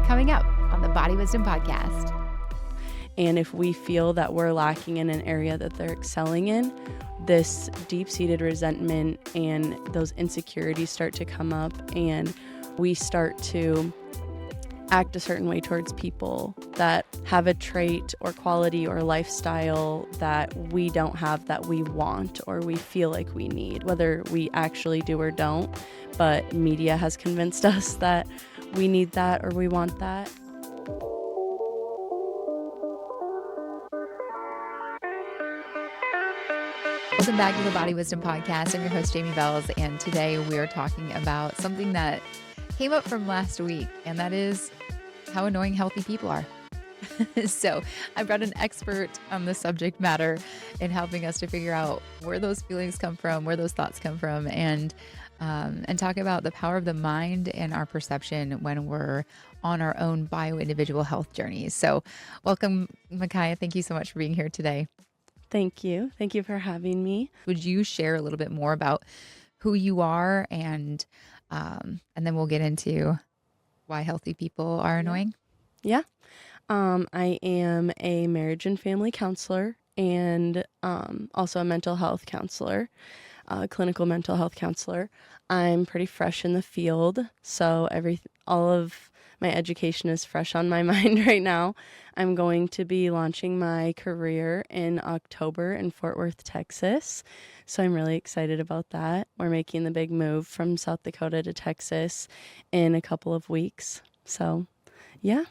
coming up on the Body Wisdom Podcast. And if we feel that we're lacking in an area that they're excelling in, this deep-seated resentment and those insecurities start to come up, and we start to act a certain way towards people that have a trait or quality or lifestyle that we don't have, that we want or we feel like we need, whether we actually do or don't. But media has convinced us that we need that or we want that. Welcome back to the Body Wisdom Podcast. I'm your host, Jamie Bells, and today we are talking about something that came up from last week, and that is how annoying healthy people are. So I've got an expert on the subject matter in helping us to figure out where those feelings come from, where those thoughts come from, and talk about the power of the mind and our perception when we're on our own bio-individual health journeys. So welcome, Micaiah. Thank you so much for being here today. Thank you. Thank you for having me. Would you share a little bit more about who you are, and then we'll get into why healthy people are annoying? Yeah. I am a marriage and family counselor and also a mental health counselor, clinical mental health counselor. I'm pretty fresh in the field, so all of my education is fresh on my mind right now. I'm going to be launching my career in October in Fort Worth, Texas. So I'm really excited about that. We're making the big move from South Dakota to Texas in a couple of weeks. So, yeah.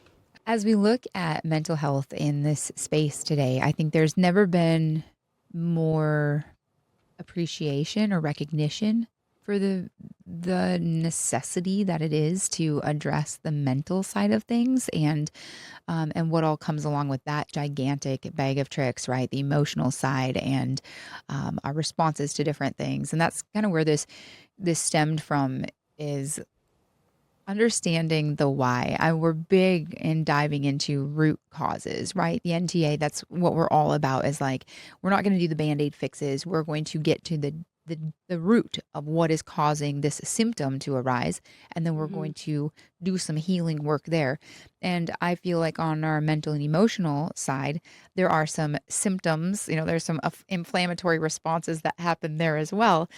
As we look at mental health in this space today, I think there's never been more appreciation or recognition for the necessity that it is to address the mental side of things, and what all comes along with that gigantic bag of tricks, right? The emotional side and our responses to different things. And that's kind of where this stemmed from, is understanding the why. We're big in diving into root causes, right? The NTA, that's what we're all about, is like, we're not going to do the Band-Aid fixes. We're going to get to the root of what is causing this symptom to arise. And then we're going to do some healing work there. And I feel like on our mental and emotional side, there are some symptoms, there's some inflammatory responses that happen there as well.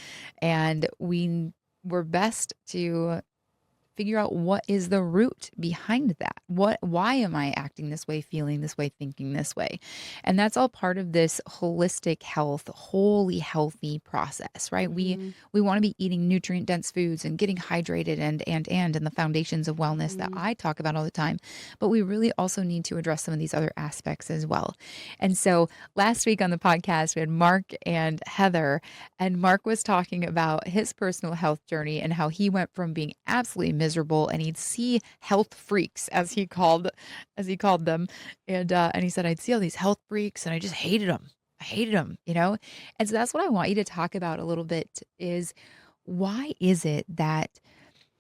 And we're best to figure out what is the root behind that. Why am I acting this way, feeling this way, thinking this way? And that's all part of this holistic health, wholly healthy process, right? We want to be eating nutrient dense foods and getting hydrated and the foundations of wellness that I talk about all the time. But we really also need to address some of these other aspects as well. And so last week on the podcast, we had Mark and Heather, and Mark was talking about his personal health journey and how he went from being absolutely miserable, and he'd see health freaks, as he called them, and he said, I'd see all these health freaks and I just hated them. And so that's what I want you to talk about a little bit, is why is it that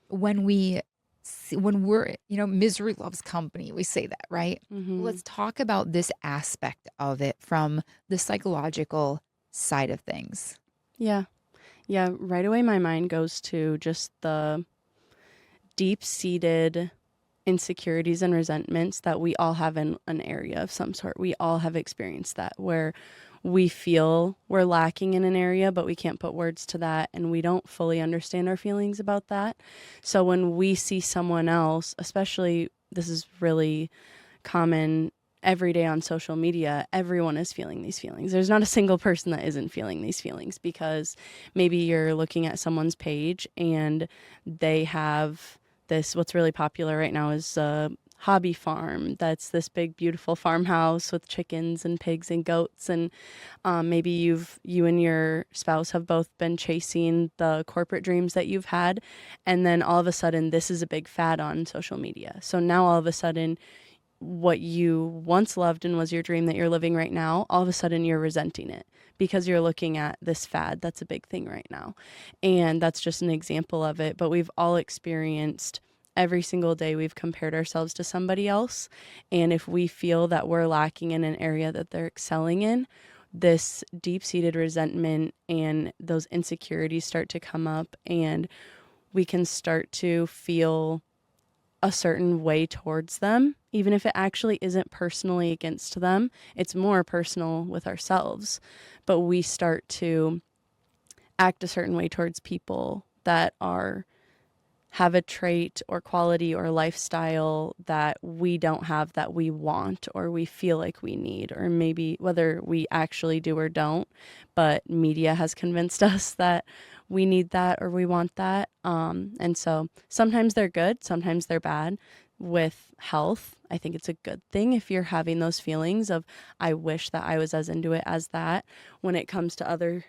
when we're misery loves company, we say that, right? Let's talk about this aspect of it from the psychological side of things. Yeah. Right away, my mind goes to just the deep-seated insecurities and resentments that we all have in an area of some sort. We all have experienced that, where we feel we're lacking in an area, but we can't put words to that, and we don't fully understand our feelings about that. So when we see someone else, especially, this is really common every day on social media, everyone is feeling these feelings. There's not a single person that isn't feeling these feelings, because maybe you're looking at someone's page and they have this, what's really popular right now is a hobby farm. That's this big, beautiful farmhouse with chickens and pigs and goats. And maybe you and your spouse have both been chasing the corporate dreams that you've had. And then all of a sudden, this is a big fad on social media. So now all of a sudden, what you once loved and was your dream that you're living right now, all of a sudden you're resenting it because you're looking at this fad that's a big thing right now. And that's just an example of it. But we've all experienced, every single day, we've compared ourselves to somebody else. And if we feel that we're lacking in an area that they're excelling in, this deep-seated resentment and those insecurities start to come up, and we can start to feel a certain way towards them, even if it actually isn't personally against them. It's more personal with ourselves. But we start to act a certain way towards people that are have a trait or quality or lifestyle that we don't have, that we want or we feel like we need, or maybe whether we actually do or don't, but media has convinced us that we need that or we want that. And so sometimes they're good, sometimes they're bad. With health, I think it's a good thing if you're having those feelings of, I wish that I was as into it as that. When it comes to other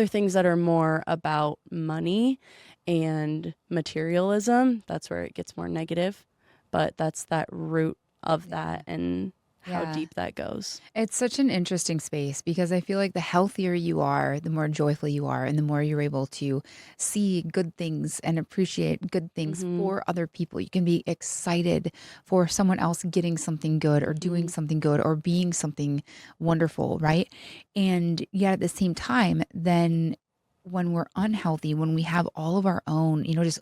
things that are more about money and materialism, that's where it gets more negative. But that's that root of that and how Yeah. deep that goes. It's such an interesting space because I feel like the healthier you are, the more joyful you are, and the more you're able to see good things and appreciate good things Mm-hmm. for other people. You can be excited for someone else getting something good or doing Mm-hmm. something good or being something wonderful, right? And yet at the same time, then when we're unhealthy, when we have all of our own, just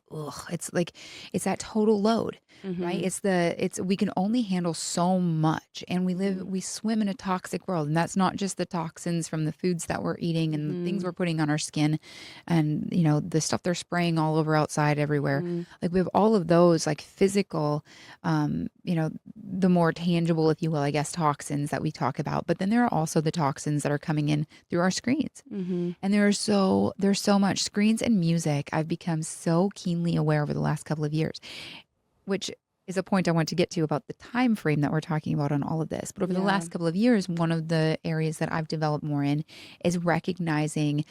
it's like it's that total load, right? Mm-hmm. It's we can only handle so much, and we swim in a toxic world, and that's not just the toxins from the foods that we're eating and the things Mm-hmm. we're putting on our skin, and the stuff they're spraying all over outside everywhere. Mm-hmm. Like we have all of those like physical, the more tangible, if you will, I guess, toxins that we talk about. But then there are also the toxins that are coming in through our screens. Mm-hmm. And there's so much screens and music. I've become so keenly aware over the last couple of years, which is a point I want to get to about the time frame that we're talking about on all of this. But over the Yeah. last couple of years, one of the areas that I've developed more in is recognizing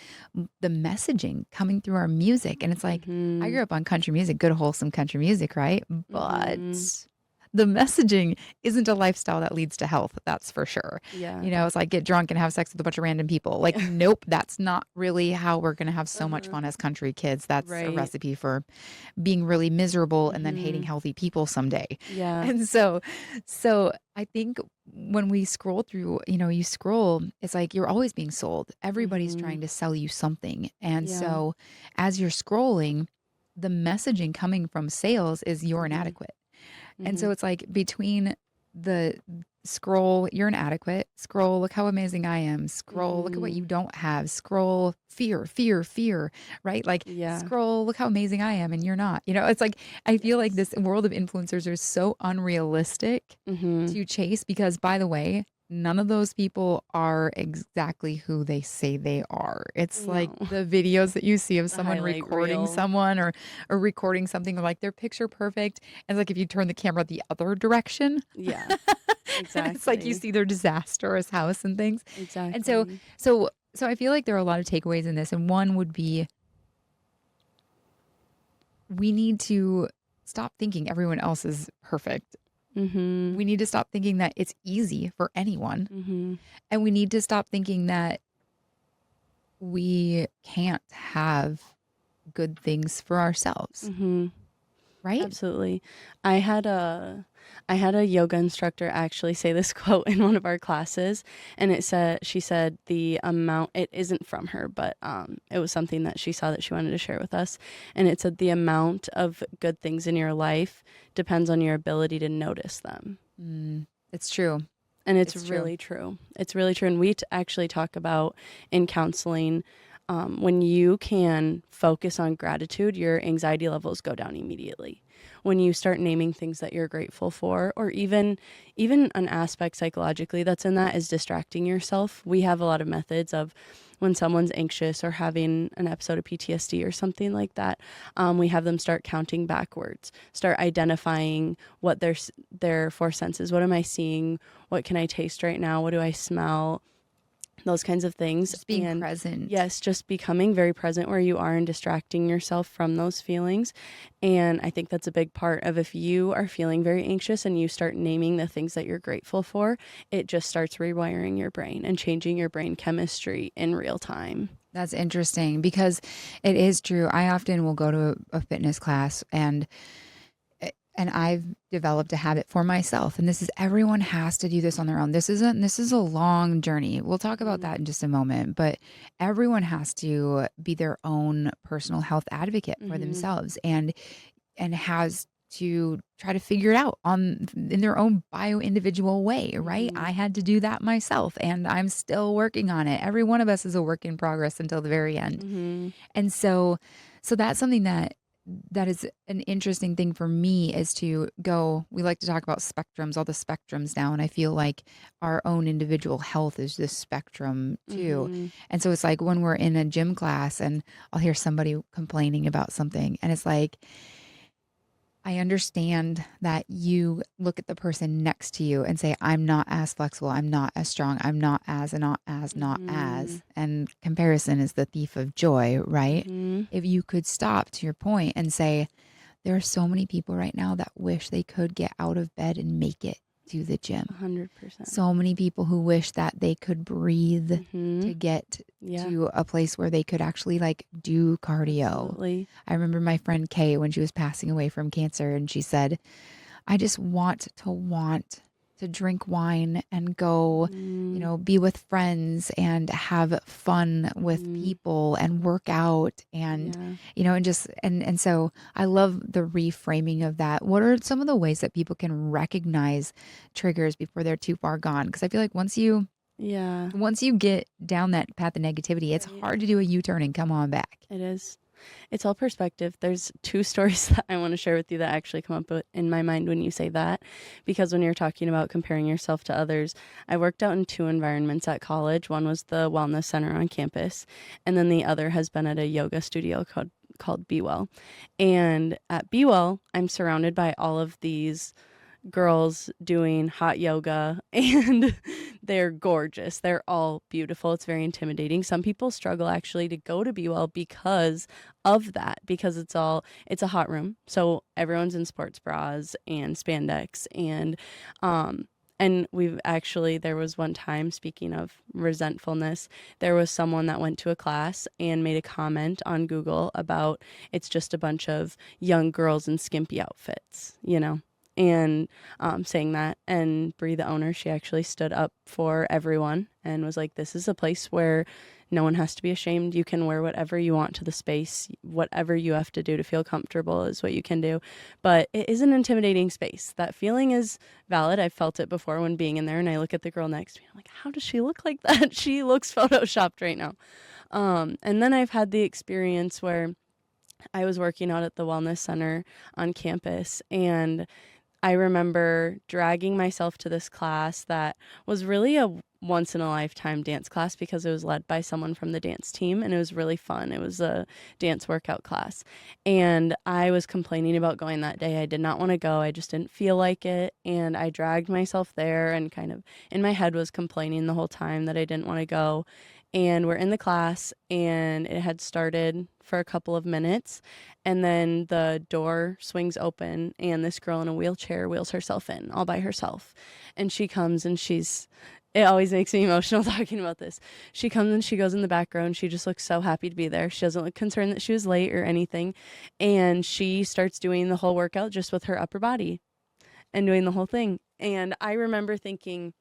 the messaging coming through our music. And it's like, I Mm-hmm. grew up on country music, good wholesome country music, right? But Mm-hmm. the messaging isn't a lifestyle that leads to health, that's for sure. Yeah. It's like get drunk and have sex with a bunch of random people. Like, nope, that's not really how we're going to have so much Uh-huh. fun as country kids. That's a Right. recipe for being really miserable and then hating Mm-hmm. healthy people someday. Yeah. And so I think when we scroll through, you scroll, it's like you're always being sold. Everybody's Mm-hmm. trying to sell you something. And Yeah. so as you're scrolling, the messaging coming from sales is you're Mm-hmm. inadequate. And Mm-hmm. so it's like between the scroll, you're inadequate, scroll, look how amazing I am, scroll, look at what Mm-hmm. you don't have, scroll, fear, fear, fear, right? Like Yeah. scroll, look how amazing I am and you're not. It's like I feel like Yes. this world of influencers are so unrealistic Mm-hmm. to chase because, by the way, none of those people are exactly who they say they are. It's like No. the videos that you see of The someone highlight recording reel. someone or recording something like they're picture perfect. And like if you turn the camera the other direction, Yeah. and it's like you Exactly. see their disastrous house and things. And so Exactly. so so I feel like there are a lot of takeaways in this. And one would be we need to stop thinking everyone else is perfect. Mm-hmm. We need to stop thinking that it's easy for anyone. Mm-hmm. And we need to stop thinking that we can't have good things for ourselves, Mm-hmm. right? Absolutely. I had a yoga instructor actually say this quote in one of our classes, and she said the amount, it isn't from her, but it was something that she saw that she wanted to share with us, and it said the amount of good things in your life depends on your ability to notice them. It's true. And it's It's true. really true. It's really true. And we actually talk about in counseling, when you can focus on gratitude, your anxiety levels go down immediately. When you start naming things that you're grateful for, or even an aspect psychologically that's in that is distracting yourself. We have a lot of methods of when someone's anxious or having an episode of PTSD or something like that, we have them start counting backwards, start identifying what their four senses. What am I seeing? What can I taste right now? What do I smell? Those kinds of things. Just being And present. yes, just becoming very present where you are and distracting yourself from those feelings. And I think that's a big part of if you are feeling very anxious and you start naming the things that you're grateful for, it just starts rewiring your brain and changing your brain chemistry in real time. That's interesting because it is true. I often will go to a fitness class and I've developed a habit for myself. And this is everyone has to do this on their own. This is a long journey. We'll talk about Mm-hmm. that in just a moment, but everyone has to be their own personal health advocate for Mm-hmm. themselves and has to try to figure it out in their own bio individual way, right? Mhm. I had to do that myself and I'm still working on it. Every one of us is a work in progress until the very end. Mhm. And so that's something that is an interesting thing for me is to go, we like to talk about spectrums, all the spectrums now. And I feel like our own individual health is this spectrum too. Mhm. And so it's like when we're in a gym class and I'll hear somebody complaining about something and it's like, I understand that you look at the person next to you and say, I'm not as flexible. I'm not as strong. I'm not as, and not as, not as. Mhm. And comparison is the thief of joy, right? Mhm. If you could stop to your point and say, there are so many people right now that wish they could get out of bed and make it to the gym. 100%. So many people who wish that they could breathe to Mhm. get Yeah. to a place where they could actually like do cardio. Absolutely. I remember my friend Kay when she was passing away from cancer and she said, I just want to drink wine and go, Mhm. be with friends and have fun with Mhm. people and work out and, Yeah. and just, and so I love the reframing of that. What are some of the ways that people can recognize triggers before they're too far gone? Because I feel like Yeah. once you get down that path of negativity, it's Right. hard to do a U-turn and come on back. It is. It's all perspective. There's two stories that I want to share with you that actually come up in my mind when you say that. Because when you're talking about comparing yourself to others, I worked out in two environments at college. One was the wellness center on campus, and then the other has been at a yoga studio called Be Well. And at Be Well, I'm surrounded by all of these girls doing hot yoga and they're gorgeous. They're all beautiful. It's very intimidating. Some people struggle actually to go to Be Well because of that, because it's a hot room. So everyone's in sports bras and spandex and we've actually, there was one time, speaking of resentfulness, there was someone that went to a class and made a comment on Google about it's just a bunch of young girls in skimpy outfits, and saying that. And Bree, the owner, she actually stood up for everyone and was like, this is a place where no one has to be ashamed. You can wear whatever you want to the space. Whatever you have to do to feel comfortable is what you can do. But it is an intimidating space. That feeling is valid. I've felt it before when being in there and I look at the girl next to me. I'm like, how does she look like that? She looks photoshopped right now. And then I've had the experience where I was working out at the wellness center on campus, and I remember dragging myself to this class that was really a once in a lifetime dance class because it was led by someone from the dance team and it was really fun. It was a dance workout class. And I was complaining about going that day. I did not want to go. I just didn't feel like it. And I dragged myself there and kind of in my head was complaining the whole time that I didn't want to go. And we're in the class and it had started for a couple of minutes and then the door swings open and this girl in a wheelchair wheels herself in all by herself. And she comes and it always makes me emotional talking about this. She comes and she goes in the back row and she just looks so happy to be there. She doesn't look concerned that she was late or anything. And she starts doing the whole workout just with her upper body and doing the whole thing. And I remember thinking,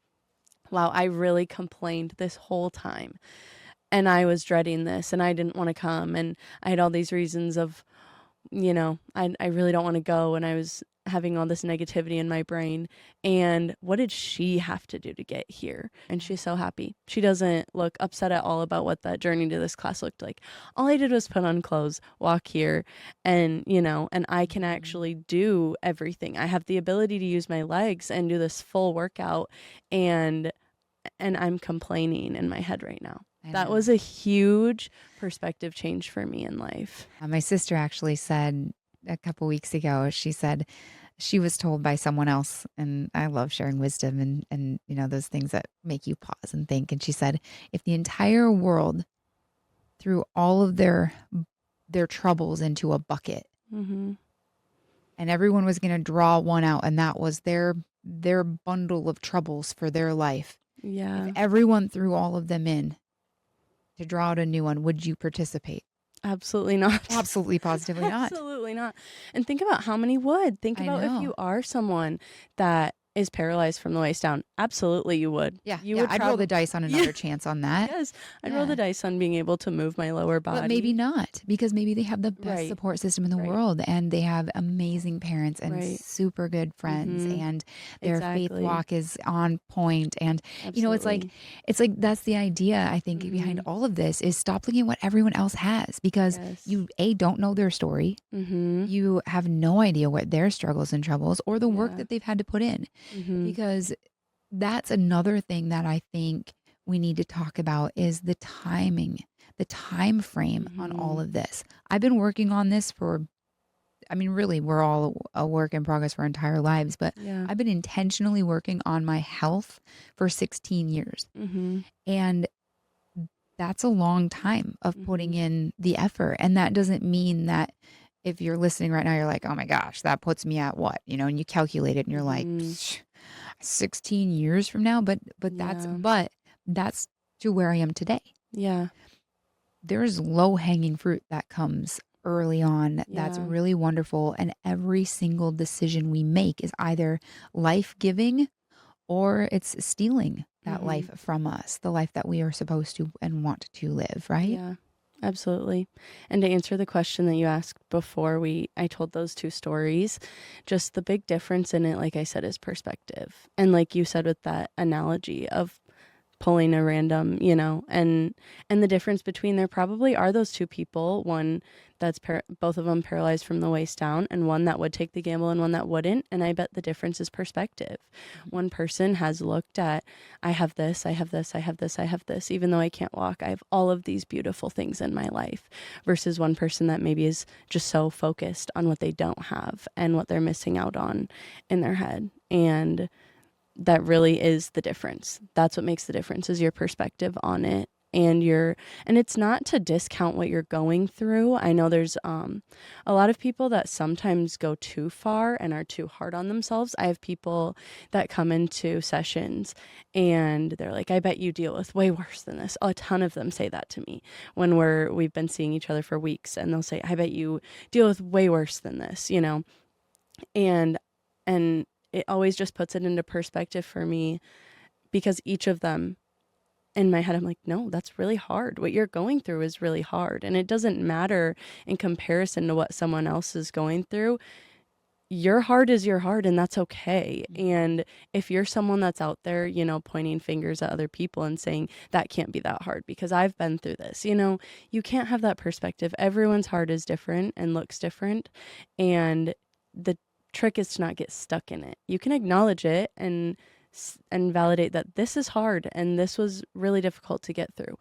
wow, I really complained this whole time. And I was dreading this and I didn't want to come. And I had all these reasons of, I really don't want to go. And I was having all this negativity in my brain. And what did she have to do to get here? And she's so happy. She doesn't look upset at all about what that journey to this class looked like. All I did was put on clothes, walk here, and, and I can actually do everything. I have the ability to use my legs and do this full workout. And I'm complaining in my head right now. I That know. was a huge perspective change for me in life. My sister actually said a couple weeks ago, she said she was told by someone else, and I love sharing wisdom and those things that make you pause and think. And she said, if the entire world threw all of their troubles into a bucket Mm-hmm. and everyone was going to draw one out and that was their bundle of troubles for their life. If Yeah, everyone threw all of them in to draw out a new one, would you participate? absolutely not. Absolutely, positively not. Absolutely not. And think about how many would. Think I about if know. you are someone that is paralyzed from the waist down, absolutely you would. Yeah, You yeah, would I'd roll the probably, dice on yeah, another chance on that. yes, I'd roll the Yeah. dice on being able to move my lower But maybe body. not, because maybe they have the best Right, support system in the right, world and they have amazing parents and right. super good friends Mm-hmm. and their faith Exactly. walk is on point. And Absolutely. it's like that's the idea I think behind Mm-hmm. all of this is stop looking at what everyone else has, because Yes. you don't know their story. Mm-hmm. You have no idea what their struggles and troubles or the work Yeah. that they've had to put in, Mm-hmm. because that's another thing that I think we need to talk about is the timing, the time frame on all Mm-hmm. of this. I've been working on this for, I mean, really, we're all a work in progress for our entire lives, but Yeah. I've been intentionally working on my health for 16 years. Mm-hmm. And that's a long time of Mm-hmm. putting in the effort. And that doesn't mean that if you're listening right now, you're like, oh my gosh, that puts me at what, and you calculate it and you're like, Mm-hmm. "Psh, 16 years from now, Yeah. but that's to where I am today. Yeah. There's low hanging fruit that comes early on that's Yeah. really wonderful, and every single decision we make is either life-giving or it's stealing that Mm-hmm. life from us, the life that we are supposed to and want to live, right? Yeah. Absolutely. And to answer the question that you asked before I told those two stories, just the big difference in it, like I said, is perspective. And like you said with that analogy of pulling a random, and the difference between there probably are those two people, one that's both of them paralyzed from the waist down, and one that would take the gamble and one that wouldn't. And I bet the difference is perspective. One person has looked at, I have this, I have this, I have this, I have this, even though I can't walk, I have all of these beautiful things in my life, versus one person that maybe is just so focused on what they don't have and what they're missing out on in their head. And that really is the difference. That's what makes the difference, is your perspective on it. And it's not to discount what you're going through. I know there's a lot of people that sometimes go too far and are too hard on themselves. I have people that come into sessions and they're like, I bet you deal with way worse than this. A ton of them say that to me when we've been seeing each other for weeks, and they'll say, I bet you deal with way worse than this. And and it always just puts it into perspective for me, because each of them, in my head, I'm like, no, that's really hard. What you're going through is really hard, and it doesn't matter in comparison to what someone else is going through. Your heart is your heart, and that's okay. And if you're someone that's out there, pointing fingers at other people and saying that can't be that hard because I've been through this, you can't have that perspective. Everyone's heart is different and looks different, and the trick is to not get stuck in it. You can acknowledge it and validate that this is hard and this was really difficult to get through.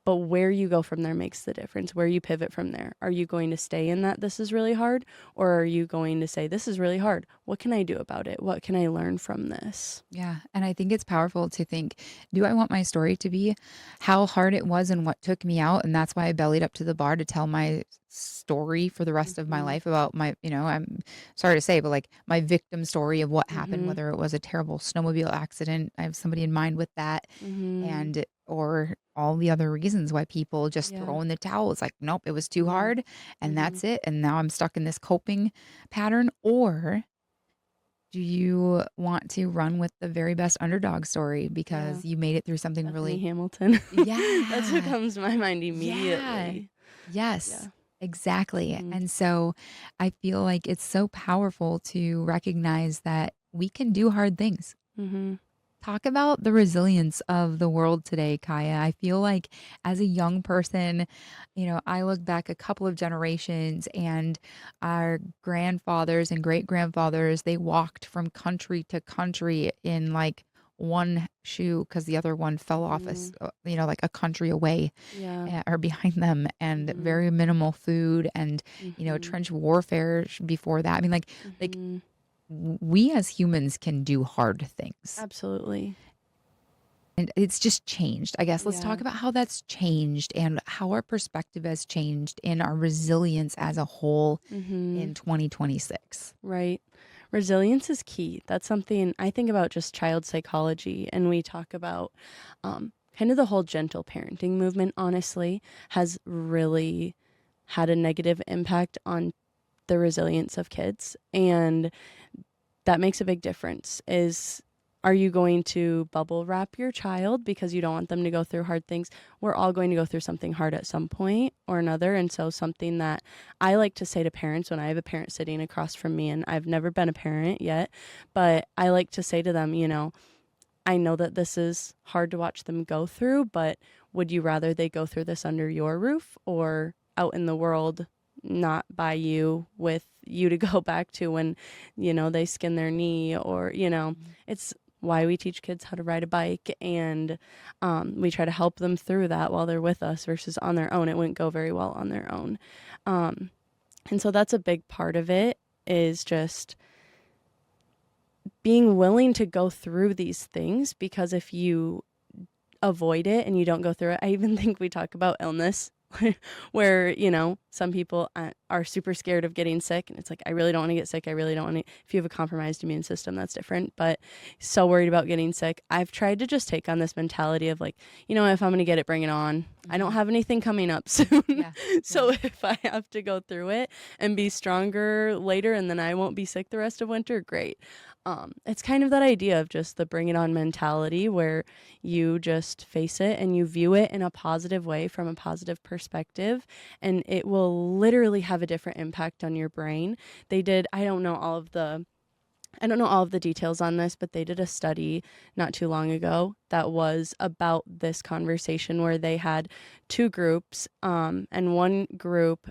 But where you go from there makes the difference. Where you pivot from there. Are you going to stay in that this is really hard? Or are you going to say, this is really hard. What can I do about it? What can I learn from this? Yeah. And I think it's powerful to think, do I want my story to be how hard it was and what took me out? And that's why I bellied up to the bar to tell my story for the rest of my Mm-hmm. life about my, I'm sorry to say, but like my victim story of what happened, Mm-hmm. whether it was a terrible snowmobile accident. I have somebody in mind with that, Mm-hmm. and or all the other reasons why people just Yeah. throw in the towel. It's like, nope, it was too Yeah. hard and Mm-hmm. that's it. And now I'm stuck in this coping pattern. Or do you want to run with the very best underdog story Yeah. because you made it through something Bethany really. Hamilton. That's what Yeah. comes to my mind Yeah. immediately. Yeah. Yes, exactly. Mm-hmm. And so I feel like it's so powerful to recognize that we can do hard things. Mm-hmm. Talk about the resilience of the world today, Kaya. I feel like as a young person, I look back a couple of generations and our grandfathers and great grandfathers, they walked from country to country in like one shoe because the other one fell off Mm-hmm. like a country away Yeah. or behind them, and Mm-hmm. very minimal food and, Mm-hmm. trench warfare before that. I mean, like Mm-hmm. we as humans can do hard things. Absolutely. And it's just changed. I guess let's talk Yeah. about how that's changed and how our perspective has changed in our resilience as a whole Mm-hmm. in 2026. Right. Resilience is key. That's something I think about, just child psychology. And we talk about kind of the whole gentle parenting movement, honestly, has really had a negative impact on the resilience of kids. And that makes a big difference. Are you going to bubble wrap your child because you don't want them to go through hard things? We're all going to go through something hard at some point or another. And so something that I like to say to parents when I have a parent sitting across from me, and I've never been a parent yet, but I like to say to them, I know that this is hard to watch them go through, but would you rather they go through this under your roof or out in the world, not by you, with you to go back to when, they skin their knee, or, it's why we teach kids how to ride a bike, and we try to help them through that while they're with us versus on their own. It wouldn't go very well on their own. And so that's a big part of it, is just being willing to go through these things, because if you avoid it and you don't go through it, I even think we talk about illness where, some people are super scared of getting sick, and it's like, I really don't want to get sick. I really don't want to. If you have a compromised immune system, that's different, but so worried about getting sick. I've tried to just take on this mentality of like, if I'm going to get it, bring it on. I don't have anything coming up soon. Yeah. So if I have to go through it and be stronger later and then I won't be sick the rest of winter, great. It's kind of that idea of just the bring it on mentality, where you just face it and you view it in a positive way, from a positive perspective, and it will literally have a different impact on your brain. I don't know all of the details on this, but they did a study not too long ago that was about this conversation, where they had two groups, and one group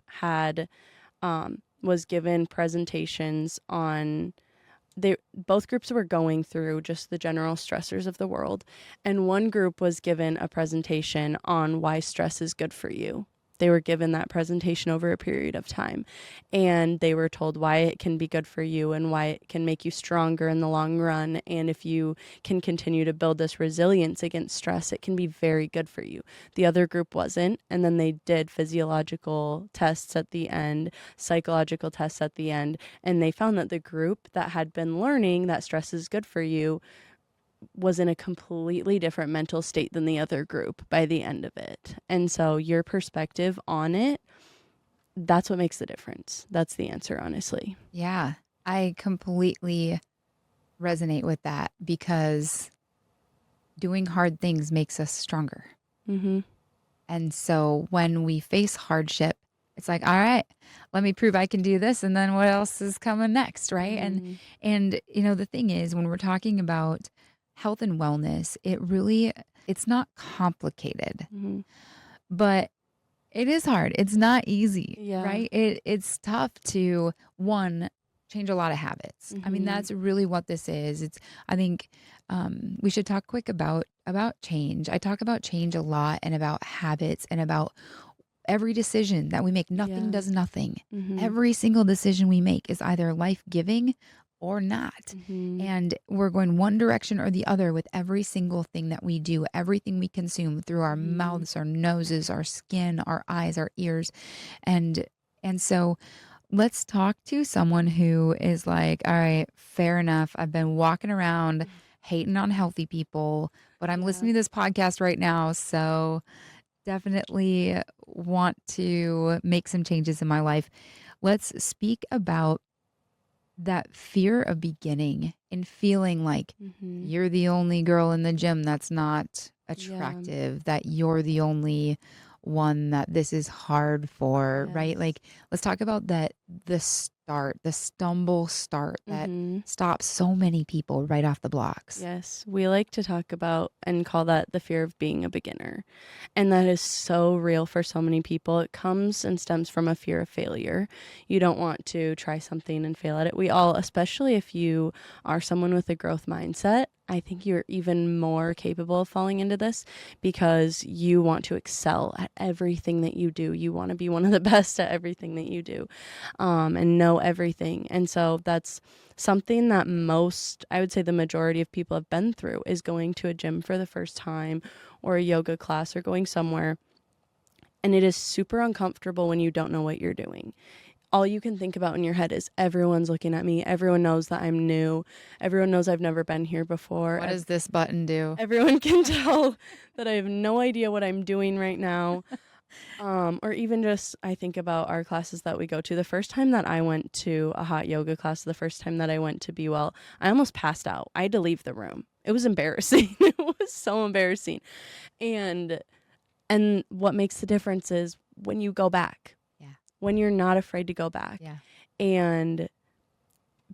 was given presentations on. Both groups were going through just the general stressors of the world, and one group was given a presentation on why stress is good for you. They were given that presentation over a period of time, and they were told why it can be good for you and why it can make you stronger in the long run. And if you can continue to build this resilience against stress, it can be very good for you. The other group wasn't. And then they did physiological tests at the end, psychological tests at the end, and they found that the group that had been learning that stress is good for you was in a completely different mental state than the other group by the end of it. And so your perspective on it, that's what makes the difference. That's the answer, honestly. Yeah, I completely resonate with that, because doing hard things makes us stronger. Mm-hmm. And so when we face hardship, it's like, all right, let me prove I can do this. And then what else is coming next, right? Mm-hmm. And the thing is, when we're talking about health and wellness, it's not complicated, Mm-hmm. but it is hard. It's not easy, Yeah. right? It's tough to, one, change a lot of habits. Mm-hmm. I mean, that's really what this is. I think we should talk quick about change. I talk about change a lot, and about habits, and about every decision that we make. Nothing does nothing. Mm-hmm. Every single decision we make is either life-giving or not. Mm-hmm. And we're going one direction or the other with every single thing that we do, everything we consume through our Mm-hmm. mouths, our noses, our skin, our eyes, our ears. And so let's talk to someone who is like, all right, fair enough. I've been walking around hating on healthy people, but I'm listening to this podcast right now. So definitely want to make some changes in my life. Let's speak about that fear of beginning and feeling like Mm-hmm. you're the only girl in the gym that's not attractive, that you're the only one that this is hard for, right? Yes. Like, let's talk about the stumble start that Mm-hmm. stops so many people right off the blocks. Yes, we like to talk about and call that the fear of being a beginner. And that is so real for so many people. It comes and stems from a fear of failure. You don't want to try something and fail at it. We all, especially if you are someone with a growth mindset, I think you're even more capable of falling into this, because you want to excel at everything that you do. You want to be one of the best at everything that you do, and know everything. And so that's something that I would say the majority of people have been through, is going to a gym for the first time, or a yoga class, or going somewhere. And it is super uncomfortable when you don't know what you're doing. All you can think about in your head is, everyone's looking at me. Everyone knows that I'm new. Everyone knows I've never been here before. What does this button do? Everyone can tell that I have no idea what I'm doing right now. Or even just I think about our classes that we go to. The first time that I went to a hot yoga class, the first time that I went to Be Well, I almost passed out. I had to leave the room. It was embarrassing. It was so embarrassing. And what makes the difference is when you go back. Yeah. When you're not afraid to go back. Yeah. And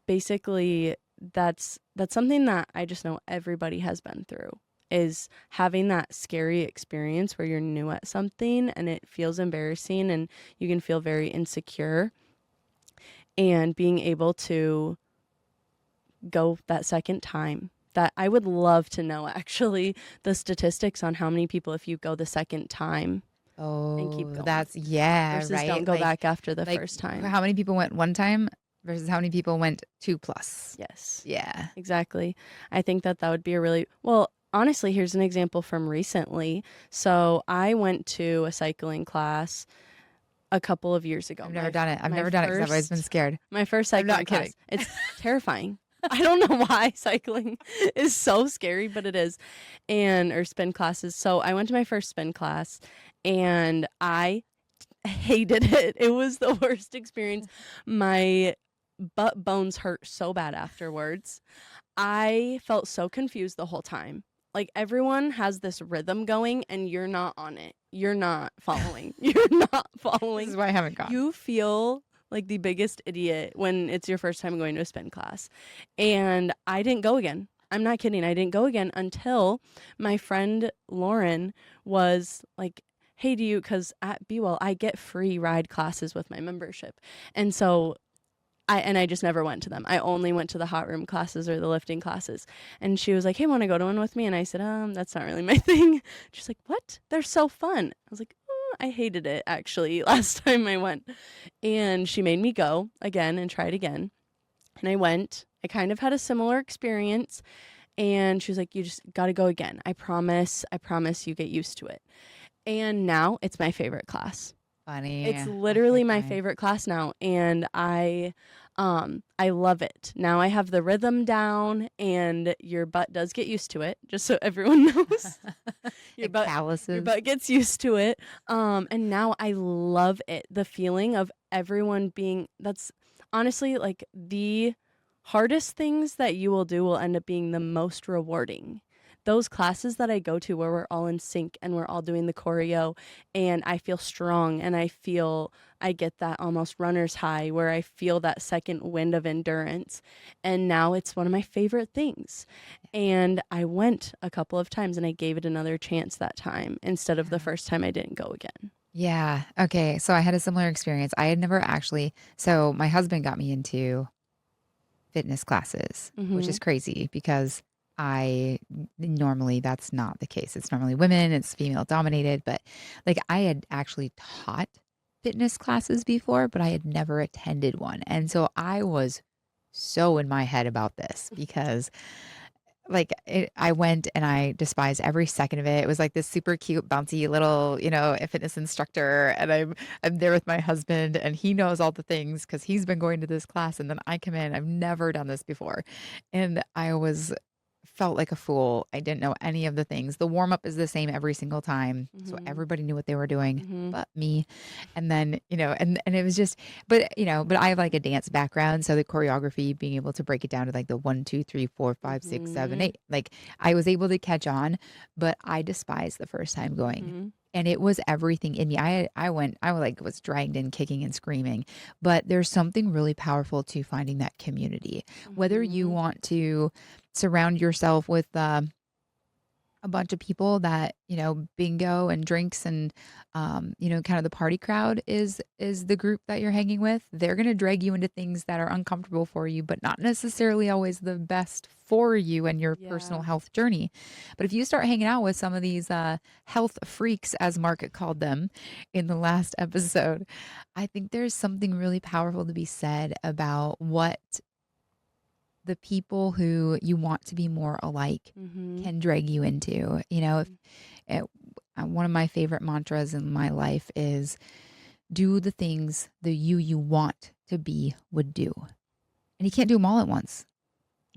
basically that's something that I just know everybody has been through, is having that scary experience where you're new at something and it feels embarrassing and you can feel very insecure, and being able to go that second time. That I would love to know actually the statistics on how many people, if you go the second time and keep Oh, going, that's yeah, versus don't right? go back after the Like first time. how many people went one time versus how many people went 2 plus? Yes. Yeah. Exactly. I think that would be a really well, honestly, here's an example from recently. So I went to a cycling class a couple of years ago. I've never done it. I've never done it because I've always been scared. My first I'm not cycling kidding. class. It's terrifying. I don't know why cycling is so scary, but it is. Or spin classes. So I went to my first spin class and I hated it. It was the worst experience. My butt bones hurt so bad afterwards. I felt so confused the whole time. Like everyone has this rhythm going and you're not on it. You're not following. You're not This following. is why I haven't gone. You feel like the biggest idiot when it's your first time going to a spin class. And I didn't go again. I'm not kidding. I didn't go again until my friend Lauren was like, hey, because at Be Well, I get free ride classes with my membership. And so I just never went to them. I only went to the hot room classes or the lifting classes. And she was like, hey, want to go to one with me? And I said, that's not really my thing. She's like, what? They're so fun. I was like, I hated it actually last time I went. And she made me go again and try it again. And I went. I kind of had a similar experience. And she was like, you just got to go again. I promise you get used to it. And now it's my favorite class. Funny. It's literally my Okay. favorite class now, and I love it. Now I have the rhythm down, and your butt does get used to it, just so everyone knows. Your butt Calluses. gets used to it. And now I love it. The feeling of everyone being, that's honestly like the hardest things that you will do will end up being the most rewarding. Those classes that I go to where we're all in sync and we're all doing the choreo and I feel strong and I get that almost runner's high where I feel that second wind of endurance. And now it's one of my favorite things. And I went a couple of times and I gave it another chance that time instead of the first time I didn't go again. Yeah. Okay. So I had a similar experience. I had never actually, so my husband got me into fitness classes, which is crazy because I normally that's not the case. It's normally women, it's female dominated, but like I had actually taught fitness classes before, but I had never attended one. And so I was so in my head about this because I went and I despised every second of it. It was like this super cute, bouncy little, a fitness instructor, and I'm there with my husband, and he knows all the things because he's been going to this class, and then I come in. I've never done this before, and felt like a fool. I didn't know any of the things. The warm up is the same every single time. So everybody knew what they were doing but me. And then, and it was just, but I have like a dance background. So the choreography, being able to break it down to like the 1, 2, 3, 4, 5, 6, 7, 8, like I was able to catch on, but I despised the first time going. And it was everything in me. I was dragged in kicking and screaming, but there's something really powerful to finding that community, whether you want to surround yourself with a bunch of people that, bingo and drinks and, kind of the party crowd is the group that you're hanging with. They're going to drag you into things that are uncomfortable for you, but not necessarily always the best for you and your personal health journey. But if you start hanging out with some of these health freaks, as Mark called them in the last episode, I think there's something really powerful to be said about what the people who you want to be more alike can drag you into. If one of my favorite mantras in my life is do the things the you want to be would do. And you can't do them all at once,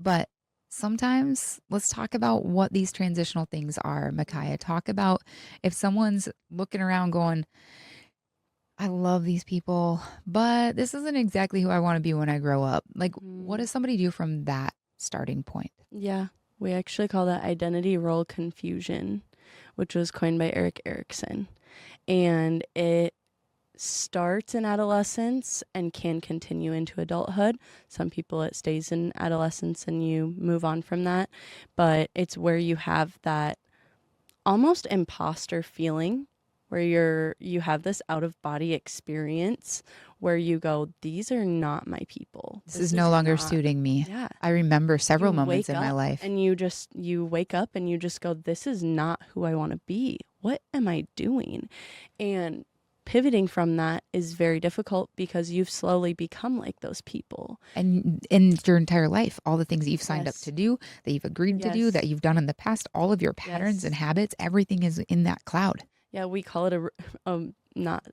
but sometimes let's talk about what these transitional things are, Micaiah. Talk about if someone's looking around going, I love these people, but this isn't exactly who I want to be when I grow up. Like, what Mhm. does somebody do from that starting point? Yeah, we actually call that identity role confusion, which was coined by Eric Erickson. And it starts in adolescence and can continue into adulthood. Some people it stays in adolescence and you move on from that, but it's where you have that almost imposter feeling where you have this out of body experience where you go, these are not my people. This This is is no longer not. suiting me. Yeah. I remember You several moments wake in my up life. and you wake up and you just go, this is not who I want to be. What am I doing? And pivoting from that is very difficult because you've slowly become like those people. And in your entire life, all the things that you've signed up Yes. to do, that you've agreed to do, that Yes. you've done in the past, all of your patterns and Yes. habits, everything is in that cloud. Yeah, we call it not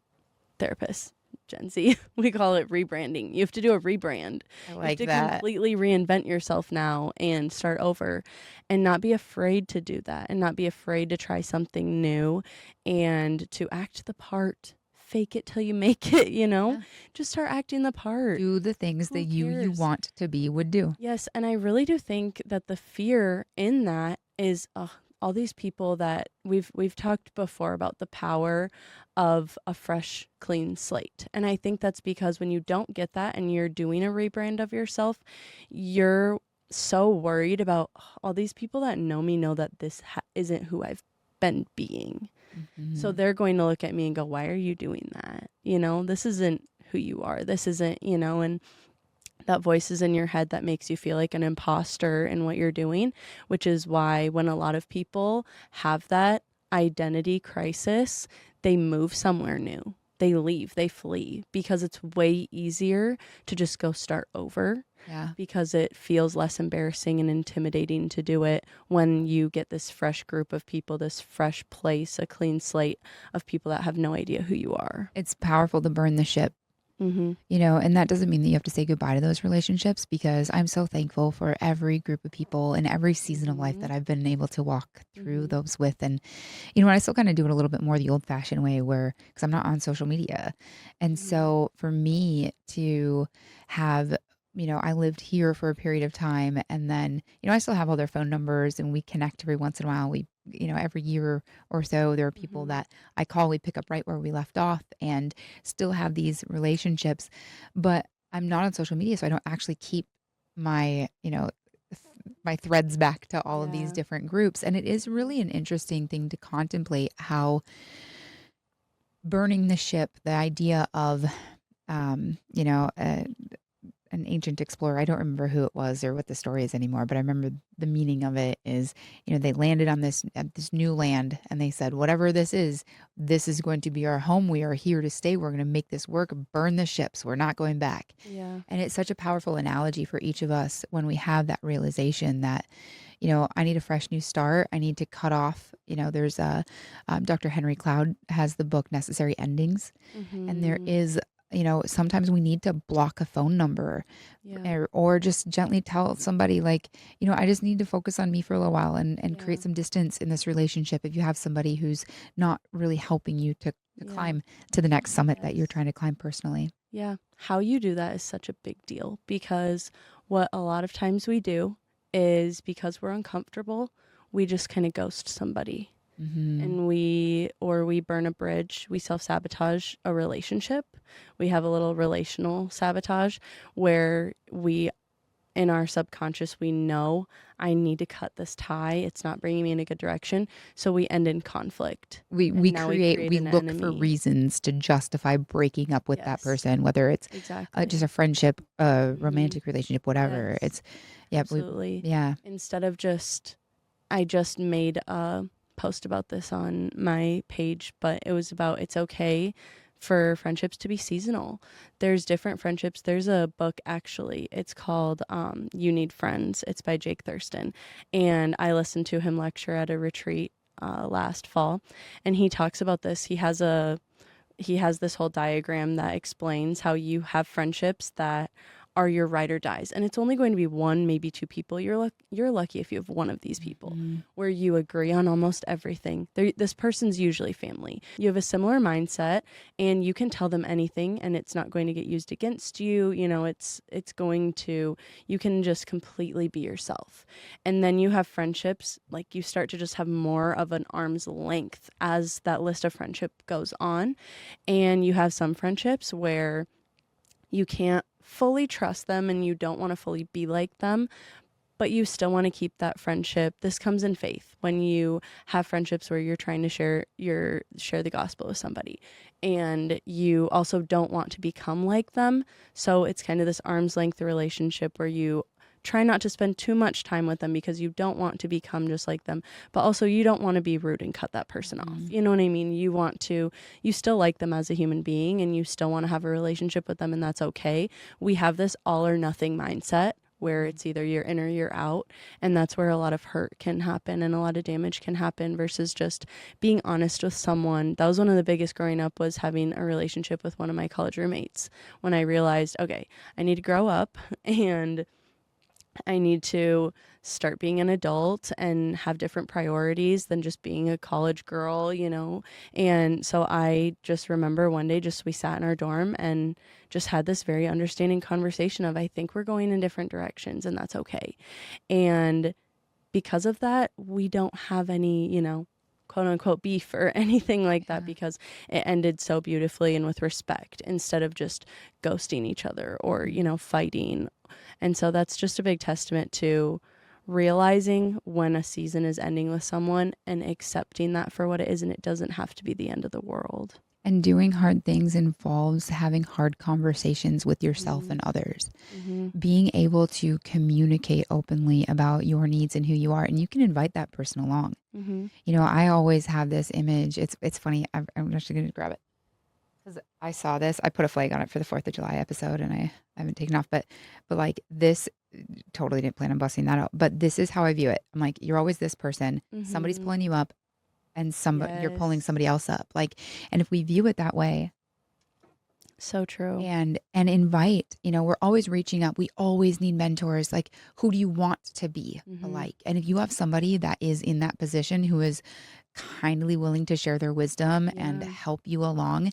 therapist, Gen Z. We call it rebranding. You have to do a rebrand. I You have like to that. completely reinvent yourself now and start over and not be afraid to do that and not be afraid to try something new and to act the part. Fake it till you make it, you know? Yeah. Just start acting the part. Do the things that Who you cares? want to be would do. Yes, and I really do think that the fear in that is all these people that we've talked before about the power of a fresh, clean slate. And I think that's because when you don't get that and you're doing a rebrand of yourself, you're so worried about all these people that know me know that this isn't who I've been being. So Mhm. they're going to look at me and go, "Why are you doing that? You know, this isn't who you are. This isn't, you know." And that voice is in your head that makes you feel like an imposter in what you're doing, which is why when a lot of people have that identity crisis, they move somewhere new. They leave, they flee because it's way easier to just go start over Yeah. because it feels less embarrassing and intimidating to do it when you get this fresh group of people, this fresh place, a clean slate of people that have no idea who you are. It's powerful to burn the ship. Mm-hmm. And that doesn't mean that you have to say goodbye to those relationships because I'm so thankful for every group of people in every season of life Mm-hmm. that I've been able to walk through Mm-hmm. those with. And, I still kind of do it a little bit more the old fashioned way because I'm not on social media. And Mm-hmm. so for me to have, I lived here for a period of time and then, I still have all their phone numbers and we connect every once in a while. Every year or so, there are people Mm-hmm. that I call, we pick up right where we left off and still have these relationships, but I'm not on social media, so I don't actually keep my, my threads back to all of these Yeah. different groups. And it is really an interesting thing to contemplate how burning the ship, the idea of, um, you know, uh, an ancient explorer. I don't remember who it was or what the story is anymore, but I remember the meaning of it is, they landed on this at this new land and they said, whatever this is going to be our home. We are here to stay. We're going to make this work, burn the ships. We're not going back. Yeah. And it's such a powerful analogy for each of us when we have that realization that, I need a fresh new start. I need to cut off, there's Dr. Henry Cloud has the book Necessary Endings. And there Mm-hmm. is, sometimes we need to block a phone number Yeah. or just gently tell somebody like, I just need to focus on me for a little while and Yeah. create some distance in this relationship. If you have somebody who's not really helping you to Yeah. climb to the next summit that you're Yes. trying to climb personally. Yeah. How you do that is such a big deal because what a lot of times we do is because we're uncomfortable, we just kind of ghost somebody Hmm. and we burn a bridge, we self-sabotage a relationship. We have a little relational sabotage where we in our subconscious we know I need to cut this tie. It's not bringing me in a good direction. So we end in conflict. We And now we create, create we an look for enemy. reasons to justify breaking up with that Yes, person, whether it's just exactly. a friendship, a Hmm. romantic relationship, whatever. Yes, It's, yeah, absolutely. yeah. Instead of I just made a post about this on my page, but it was about it's okay for friendships to be seasonal. There's different friendships. There's a book actually. It's called You Need Friends. It's by Jake Thurston. And I listened to him lecture at a retreat last fall. And he talks about this. He has this whole diagram that explains how you have friendships that are your ride or dies. And it's only going to be one, maybe two people. You're lucky if you have one of these people where you agree on almost everything. This person's usually family. You have a similar mindset and you can tell them anything and it's not going to get used against you. You know, it's going to, you can just completely be yourself. And then you have friendships, like you start to just have more of an arm's length as that list of friendship goes on. And you have some friendships where you can't fully trust them and you don't want to fully be like them, but you still want to keep that friendship. This comes in faith when you have friendships where you're trying to share the gospel with somebody and you also don't want to become like them. So it's kind of this arm's length relationship where you try not to spend too much time with them because you don't want to become just like them, but also you don't want to be rude and cut that person off. You know what I mean? You still like them as a human being and you still want to have a relationship with them, and that's okay. We have this all or nothing mindset where it's either you're in or you're out, and that's where a lot of hurt can happen and a lot of damage can happen versus just being honest with someone. That was one of the biggest growing up, was having a relationship with one of my college roommates when I realized, okay, I need to grow up and I need to start being an adult and have different priorities than just being a college girl, you know? And so I just remember one day we sat in our dorm and just had this very understanding conversation of, I think we're going in different directions and that's okay. And because of that, we don't have any, you know, quote unquote beef or anything like that because it ended so beautifully and with respect instead of just ghosting each other or, you know, fighting. And so that's just a big testament to realizing when a season is ending with someone and accepting that for what it is, and it doesn't have to be the end of the world. And doing hard things involves having hard conversations with yourself and others. Being able to communicate openly about your needs and who you are, and you can invite that person along. You know, I always have this image. It's funny. I'm actually going to grab it because I saw this. I put a flag on it for the 4th of July episode, and I haven't taken off. But like this, totally didn't plan on busting that out. But this is how I view it. I'm like, you're always this person. Somebody's pulling you up, and you're pulling somebody else up. Like, and if we view it that way. So true. And invite, you know, we're always reaching up. We always need mentors. Like, who do you want to be alike? And if you have somebody that is in that position who is kindly willing to share their wisdom and help you along,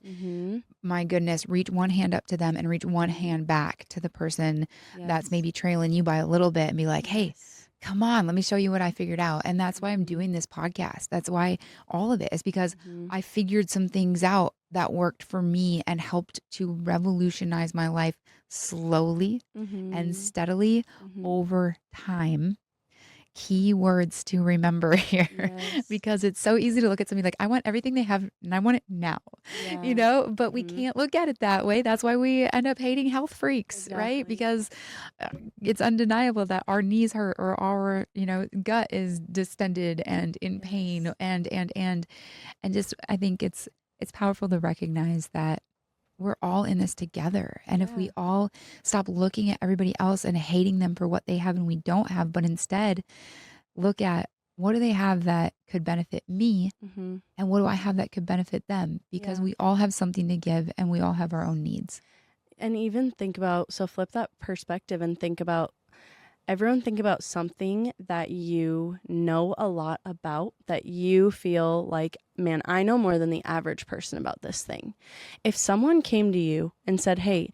my goodness, reach one hand up to them and reach one hand back to the person that's maybe trailing you by a little bit and be like, hey, come on, let me show you what I figured out. And that's why I'm doing this podcast. That's why all of it is because I figured some things out that worked for me and helped to revolutionize my life slowly and steadily over time. Key words to remember here because it's so easy to look at somebody like, I want everything they have and I want it now, you know, but we can't look at it that way. That's why we end up hating health freaks, right? Because it's undeniable that our knees hurt or our, you know, gut is distended and in pain and just, I think it's powerful to recognize that we're all in this together. And if we all stop looking at everybody else and hating them for what they have and we don't have, but instead look at what do they have that could benefit me and what do I have that could benefit them? Because we all have something to give and we all have our own needs. And even flip that perspective and think about something that you know a lot about, that you feel like, man, I know more than the average person about this thing. If someone came to you and said, hey,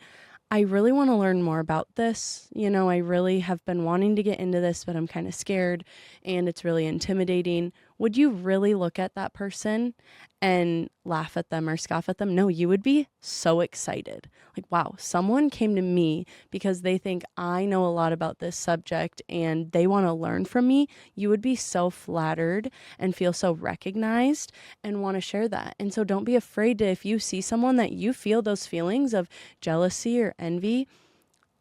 I really want to learn more about this. You know, I really have been wanting to get into this, but I'm kind of scared and it's really intimidating. Would you really look at that person and laugh at them or scoff at them? No, you would be so excited. Like, wow, someone came to me because they think I know a lot about this subject and they want to learn from me. You would be so flattered and feel so recognized and want to share that. And so don't be afraid to, if you see someone that you feel those feelings of jealousy or envy,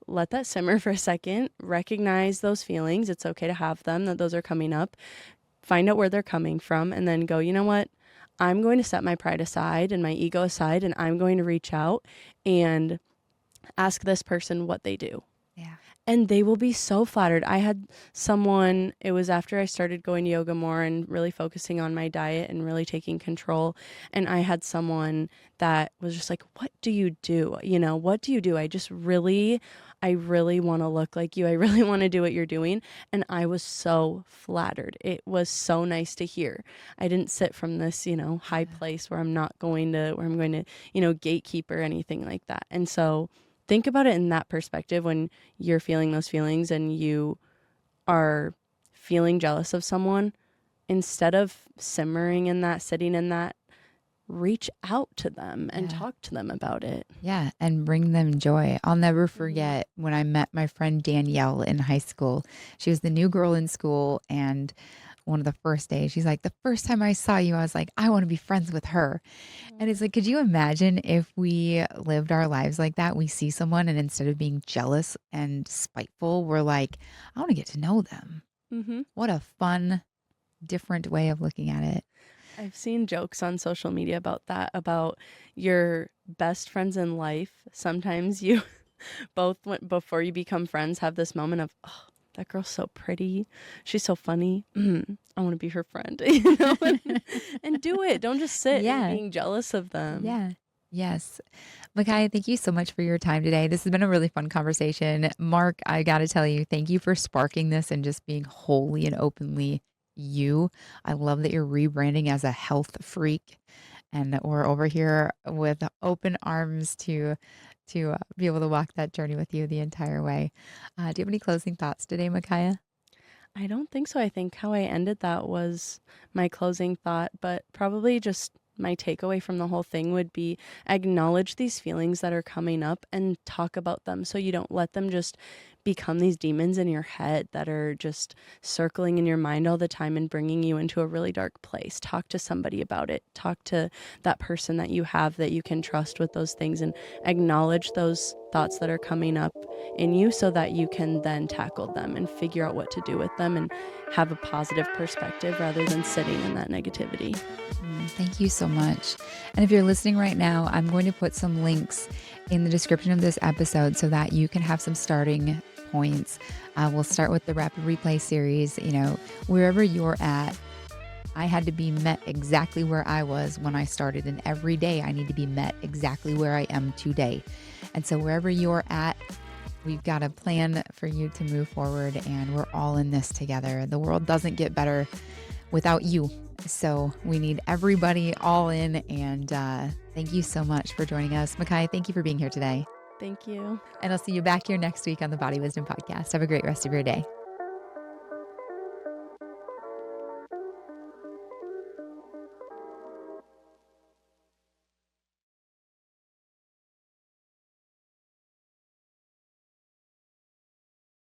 let that simmer for a second. Recognize those feelings. It's okay to have them, that those are coming up. Find out where they're coming from and then go, you know what? I'm going to set my pride aside and my ego aside, and I'm going to reach out and ask this person what they do. Yeah. And they will be so flattered. I had someone, it was after I started going to yoga more and really focusing on my diet and really taking control. And I had someone that was just like, what do you do? You know, what do you do? I really want to look like you. I really want to do what you're doing. And I was so flattered. It was so nice to hear. I didn't sit from this, high place where I'm going to, gatekeep or anything like that. And so think about it in that perspective when you're feeling those feelings and you are feeling jealous of someone. Instead of simmering in that, sitting in that, reach out to them and talk to them about it. Yeah, and bring them joy. I'll never forget when I met my friend Danielle in high school. She was the new girl in school, and one of the first days, she's like, the first time I saw you, I was like, I want to be friends with her. And it's like, could you imagine if we lived our lives like that? We see someone, and instead of being jealous and spiteful, we're like, I want to get to know them. Mm-hmm. What a fun, different way of looking at it. I've seen jokes on social media about that, about your best friends in life. Sometimes you both, before you become friends, have this moment of, oh, that girl's so pretty. She's so funny. I want to be her friend, and do it. Don't just sit and being jealous of them. Yeah. Yes. Micaiah, thank you so much for your time today. This has been a really fun conversation. Mark, I got to tell you, thank you for sparking this and just being wholly and openly you. I love that you're rebranding as a health freak, and that we're over here with open arms to be able to walk that journey with you the entire way. Do you have any closing thoughts today, Micaiah? I don't think so. I think how I ended that was my closing thought, but probably just my takeaway from the whole thing would be acknowledge these feelings that are coming up and talk about them so you don't let them just become these demons in your head that are just circling in your mind all the time and bringing you into a really dark place. Talk to somebody about it. Talk to that person that you have that you can trust with those things, and acknowledge those thoughts that are coming up in you so that you can then tackle them and figure out what to do with them and have a positive perspective rather than sitting in that negativity. Thank you so much. And if you're listening right now, I'm going to put some links in the description of this episode so that you can have some starting points. We'll start with the rapid replay series. Wherever you're at, I had to be met exactly where I was when I started. And every day I need to be met exactly where I am today. And so wherever you're at, we've got a plan for you to move forward, and we're all in this together. The world doesn't get better without you. So we need everybody all in. And thank you so much for joining us. Micaiah, thank you for being here today. Thank you. And I'll see you back here next week on the Body Wisdom Podcast. Have a great rest of your day.